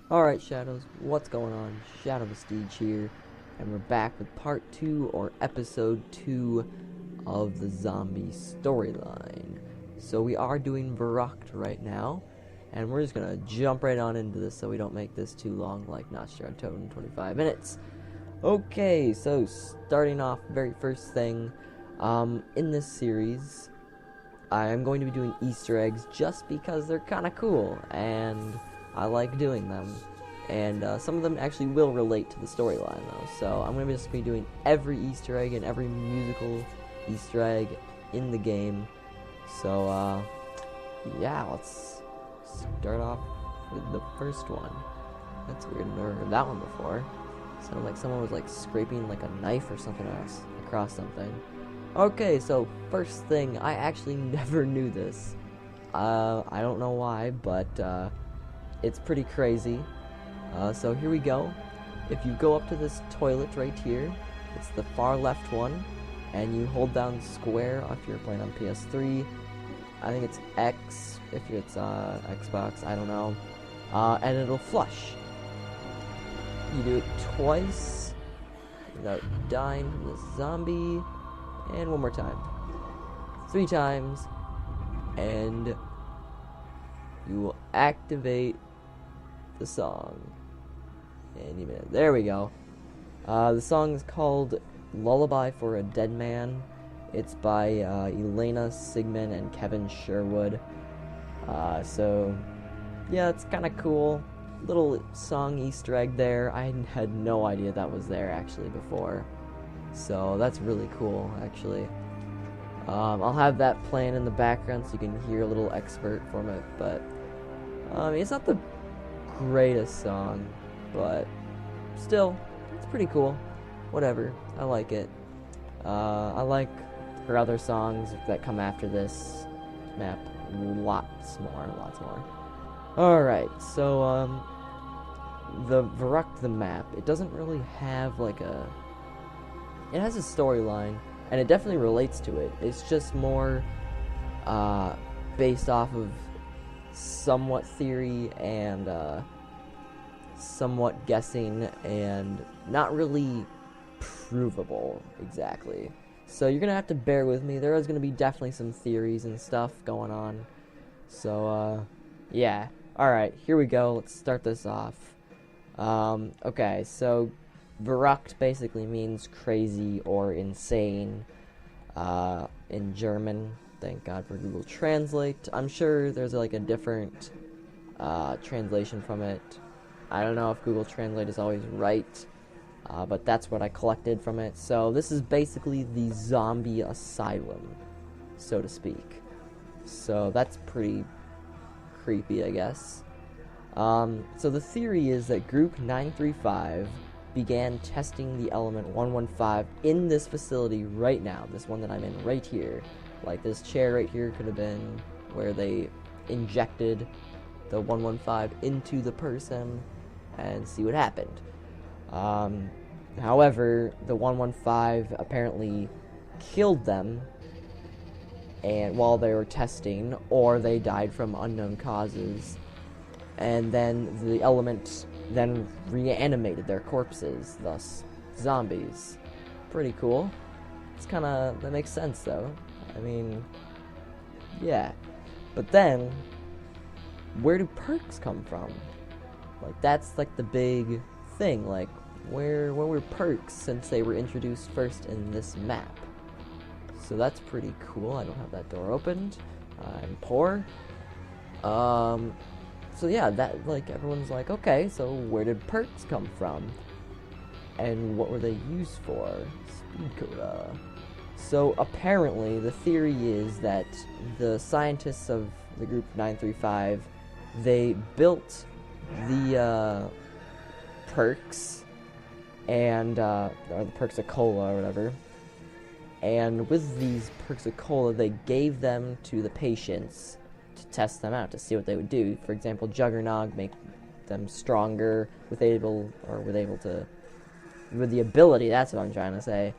Alright, Shadows, what's going on? Shadow Vestige here, and we're back with part 2, or episode 2, of the zombie storyline. So we are doing Verruckt right now, and we're just gonna jump right on into this so we don't make this too long, like Untold in 25 minutes. Okay, so starting off, very first thing, in this series, I am going to be doing Easter eggs just because they're kinda cool, and I like doing them, and some of them actually will relate to the storyline though, so I'm going to just be doing every Easter egg and every musical Easter egg in the game. So yeah, let's start off with the first one. That's weird, I've never heard that one before. Sounded like someone was like scraping like a knife or something else across something. Okay, so first thing, I actually never knew this. I don't know why, but it's pretty crazy. So here we go. If you go up to this toilet right here, it's the far left one, and you hold down square if you're playing on PS3. I think it's X if it's Xbox, I don't know. And it'll flush. You do it twice without dying from the zombie, and one more time. 3 times, and you will activate the song. Any minute. There we go. The song is called Lullaby for a Dead Man. It's by Elena Sigmund and Kevin Sherwood. So yeah, it's kind of cool. Little song Easter egg there. I had no idea that was there actually before. So that's really cool actually. I'll have that playing in the background so you can hear a little expert from it, but it's not the greatest song, but still, it's pretty cool. Whatever, I like it. I like her other songs that come after this map lots more. Alright, so the Verruckt, the map, it doesn't really have like a... It has a storyline, and it definitely relates to it. It's just more based off of somewhat theory and somewhat guessing, and not really provable exactly. So you're gonna have to bear with me. There is gonna be definitely some theories and stuff going on. So yeah. Alright, here we go. Let's start this off. Okay, so Verruckt basically means crazy or insane in German. Thank God for Google Translate. I'm sure there's like a different translation from it. I don't know if Google Translate is always right, but that's what I collected from it. So this is basically the zombie asylum, so to speak. So that's pretty creepy, I guess. So the theory is that Group 935 began testing the element 115 in this facility right now, this one that I'm in right here. Like this chair right here could have been where they injected the 115 into the person and see what happened. However, the 115 apparently killed them and while they were testing, or they died from unknown causes, and then the element then reanimated their corpses, thus zombies. Pretty cool. It's kinda, that makes sense though. I mean, yeah. But then, where do perks come from? Like, that's like the big thing. Like, where were perks since they were introduced first in this map? So that's pretty cool. I don't have that door opened. I'm poor. So yeah, that, like, everyone's like, okay, so where did perks come from? And what were they used for? Speed coda. So apparently, the theory is that the scientists of the group 935, they built the perks, and or the perks of cola or whatever. And with these perks of cola, they gave them to the patients to test them out to see what they would do. For example, Juggernog make them stronger with the ability, that's what I'm trying to say,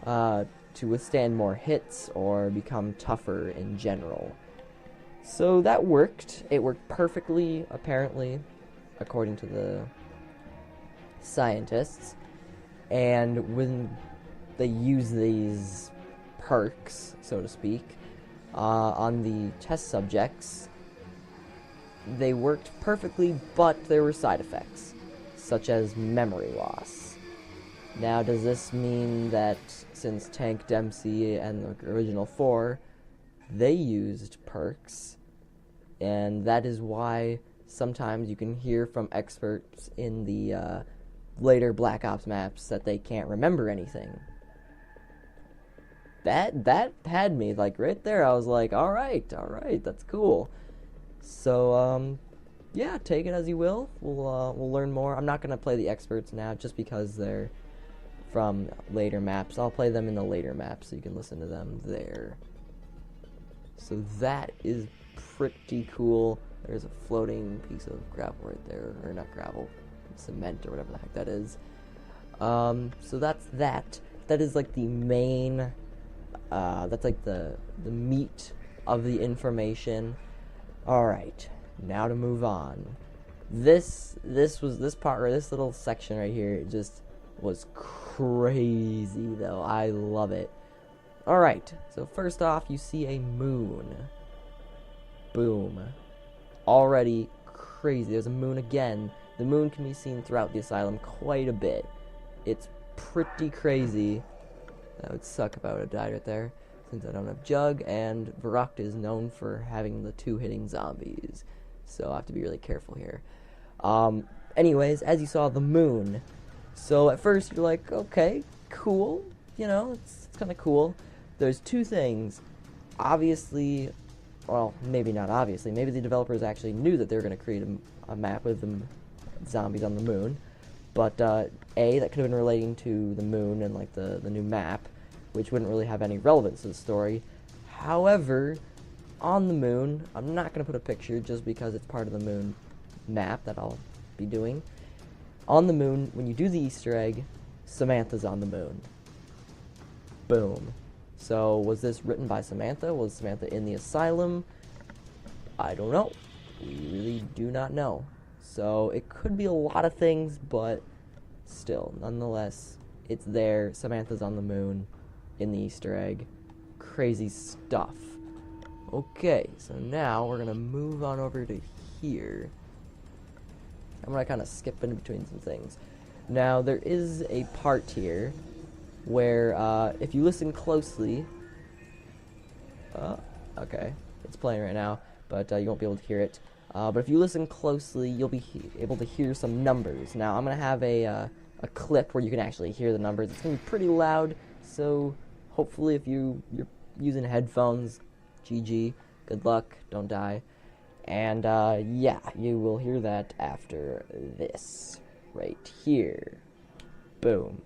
to withstand more hits or become tougher in general. So that worked. It worked perfectly, apparently, according to the scientists. And when they use these perks, so to speak, on the test subjects, they worked perfectly, but there were side effects, such as memory loss. Now, does this mean that since Tank Dempsey and the original 4, they used perks, and that is why sometimes you can hear from experts in the later Black Ops maps that they can't remember anything? That had me, like, right there. I was like, alright, that's cool. So, yeah, take it as you will. We'll learn more. I'm not going to play the experts now, just because they're from later maps. I'll play them in the later maps, so you can listen to them there. So that is pretty cool. There's a floating piece of gravel right there, or not gravel, cement, or whatever the heck that is. So that's that. That is like the main, that's like the meat of the information. Alright, now to move on. This part, or this little section right here, it just was crazy, though. I love it. Alright, so first off, you see a moon. Boom. Already crazy. There's a moon again. The moon can be seen throughout the asylum quite a bit. It's pretty crazy. That would suck if I would have died right there, since I don't have Jug, and Verruckt is known for having the 2-hitting zombies. So I have to be really careful here. Anyways, as you saw, the moon. So at first you're like, okay, cool. You know, it's kind of cool. There's two things. Obviously, well, maybe not obviously. Maybe the developers actually knew that they were going to create a map with the zombies on the moon. But, A, that could have been relating to the moon and, like, the new map, which wouldn't really have any relevance to the story. However, on the moon, I'm not going to put a picture just because it's part of the moon map that I'll be doing. On the moon, when you do the Easter egg, Samantha's on the moon. Boom. So, was this written by Samantha? Was Samantha in the asylum? I don't know. We really do not know. So, it could be a lot of things, but still, nonetheless, it's there. Samantha's on the moon in the Easter egg. Crazy stuff. Okay, so now we're going to move on over to here. I'm going to kind of skip in between some things. Now, there is a part here where, if you listen closely... okay, it's playing right now, but you won't be able to hear it. But if you listen closely, you'll be able to hear some numbers. Now, I'm going to have a clip where you can actually hear the numbers. It's going to be pretty loud, so hopefully if you're using headphones, GG, good luck, don't die. And, yeah, you will hear that after this, right here. Boom.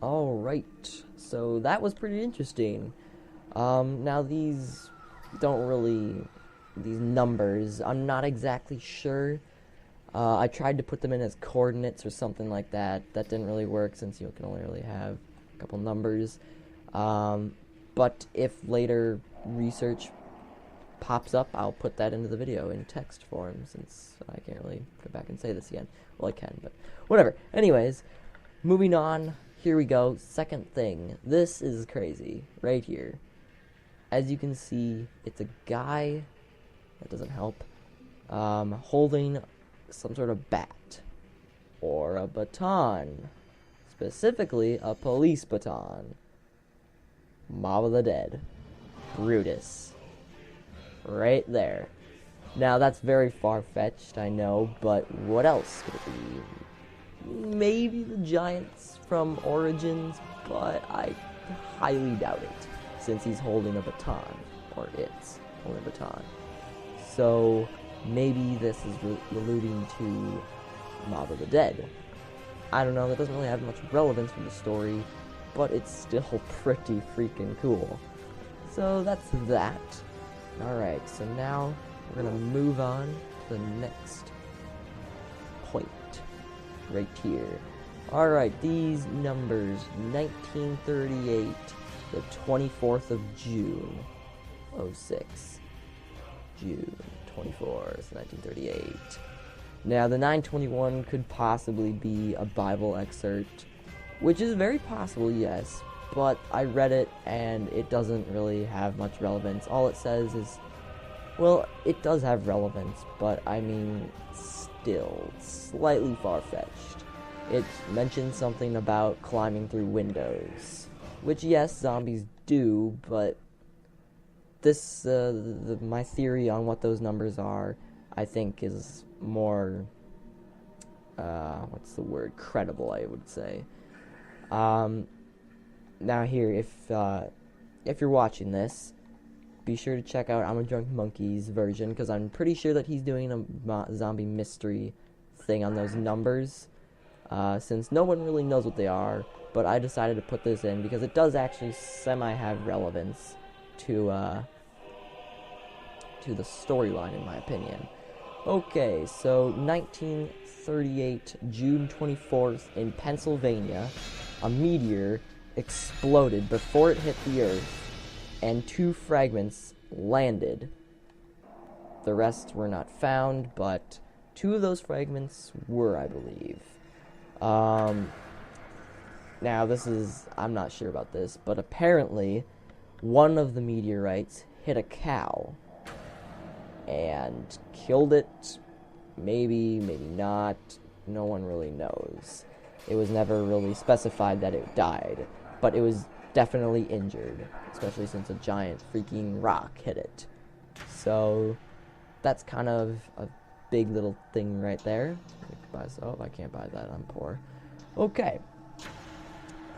Alright, so that was pretty interesting. Now these numbers, I'm not exactly sure. I tried to put them in as coordinates or something like that. That didn't really work since you can only really have a couple numbers. But if later research pops up, I'll put that into the video in text form, since I can't really go back and say this again. Well, I can, but whatever. Anyways, moving on. Here we go. Second thing. This is crazy. Right here. As you can see, it's a guy, that doesn't help, holding some sort of bat. Or a baton. Specifically, a police baton. Mob of the Dead. Brutus. Right there. Now, that's very far-fetched, I know, but what else could it be? Maybe the Giants from Origins, but I highly doubt it, since he's holding a baton, or it's holding a baton. So, maybe this is alluding to Mob of the Dead. I don't know, that doesn't really have much relevance for the story, but it's still pretty freaking cool. So that's that. Alright, so now we're gonna move on to the next point. Right here. Alright, these numbers, 1938, the 24th of June, 06. June 24th, 1938. Now, the 921 could possibly be a Bible excerpt, which is very possible, yes, but I read it and it doesn't really have much relevance. All it says is, well, it does have relevance, but I mean, still, slightly far-fetched. It mentions something about climbing through windows, which, yes, zombies do, but this, my theory on what those numbers are, I think is more, what's the word, credible, I would say. Now here, if you're watching this, be sure to check out I'm a Drunk Monkey's version, because I'm pretty sure that he's doing a zombie mystery thing on those numbers, since no one really knows what they are, but I decided to put this in because it does actually semi-have relevance to the storyline, in my opinion. Okay, so 1938, June 24th, in Pennsylvania, a meteor exploded before it hit the Earth, and 2 fragments landed. The rest were not found, but 2 of those fragments were, I believe. Now, I'm not sure about this, but apparently, one of the meteorites hit a cow and killed it. Maybe, maybe not. No one really knows. It was never really specified that it died, but it was definitely injured, especially since a giant freaking rock hit it. So that's kind of a big little thing right there. Oh, I can't buy that, I'm poor. Okay.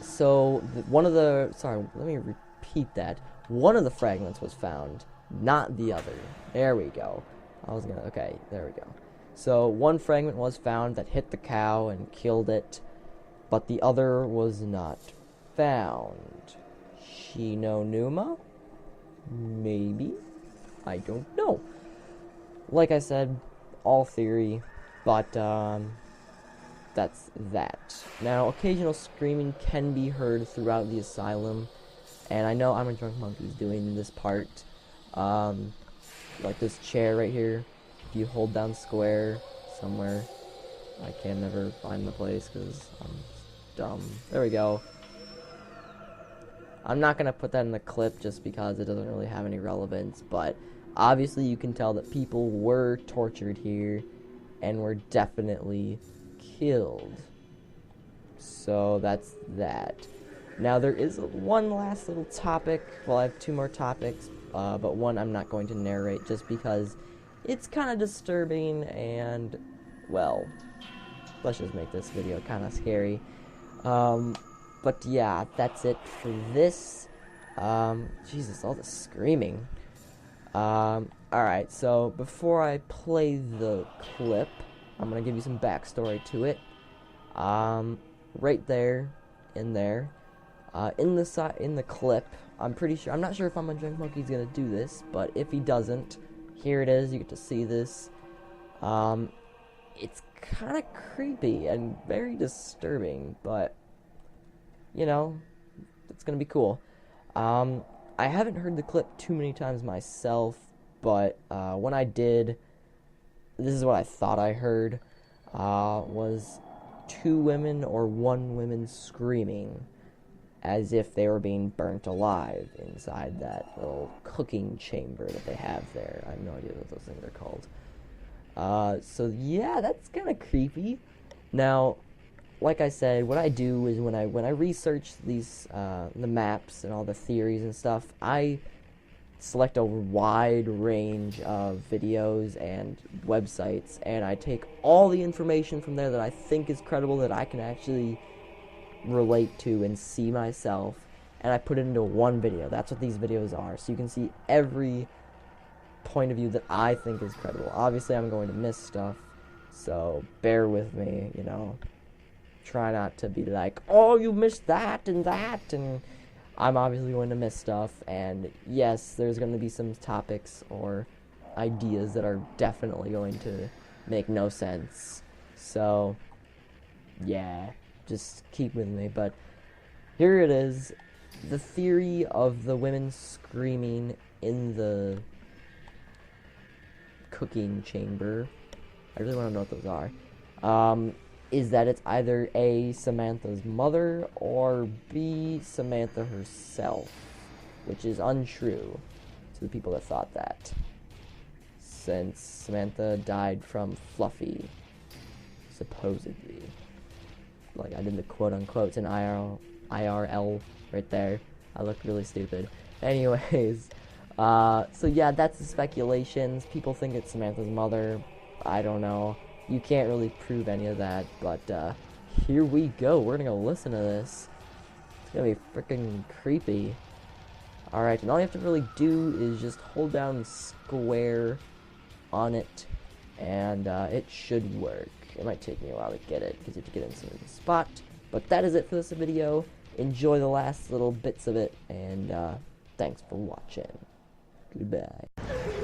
So let me repeat that. One of the fragments was found, not the other. There we go. Okay, there we go. So one fragment was found that hit the cow and killed it, but the other was not found. Shinonuma? Maybe? I don't know. Like I said, all theory, but that's that. Now, occasional screaming can be heard throughout the asylum, and I know I'm a Drunk Monkey's doing this part. Like this chair right here, if you hold down square somewhere, I can never find the place because I'm dumb. There we go. I'm not going to put that in the clip just because it doesn't really have any relevance, but obviously you can tell that people were tortured here and were definitely killed. So that's that. Now there is one last little topic. Well, I have 2 more topics, but one I'm not going to narrate just because it's kind of disturbing and, well, let's just make this video kind of scary. But yeah, that's it for this. Jesus, all the screaming. Alright, so before I play the clip, I'm gonna give you some backstory to it. Right there, in the clip, I'm not sure if I'm a Drunk Monkey's gonna do this, but if he doesn't, here it is, you get to see this. It's kind of creepy and very disturbing, but, you know, it's gonna be cool. I haven't heard the clip too many times myself, but when I did, this is what I thought I heard, was 2 women or 1 woman screaming as if they were being burnt alive inside that little cooking chamber that they have there. I have no idea what those things are called. So yeah, that's kind of creepy. Now, like I said, what I do is when I research these the maps and all the theories and stuff, I select a wide range of videos and websites, and I take all the information from there that I think is credible, that I can actually relate to and see myself, and I put it into one video. That's what these videos are, so you can see every point of view that I think is credible. Obviously, I'm going to miss stuff, so bear with me, you know. Try not to be like, oh, you missed that, and I'm obviously going to miss stuff, and yes, there's going to be some topics or ideas that are definitely going to make no sense. So, yeah, just keep with me. But here it is, the theory of the women screaming in the cooking chamber. I really want to know what those are. Is that it's either A, Samantha's mother, or B, Samantha herself, which is untrue to the people that thought that, since Samantha died from Fluffy, supposedly. Like, I did the quote-unquote in IRL right there. I look really stupid. Anyways, so yeah, that's the speculations. People think it's Samantha's mother. I don't know. You can't really prove any of that, but here we go. We're gonna go listen to this. It's gonna be freaking creepy. Alright, and all you have to really do is just hold down square on it, and it should work. It might take me a while to get it, because you have to get in some spot. But that is it for this video. Enjoy the last little bits of it, and thanks for watching. Goodbye.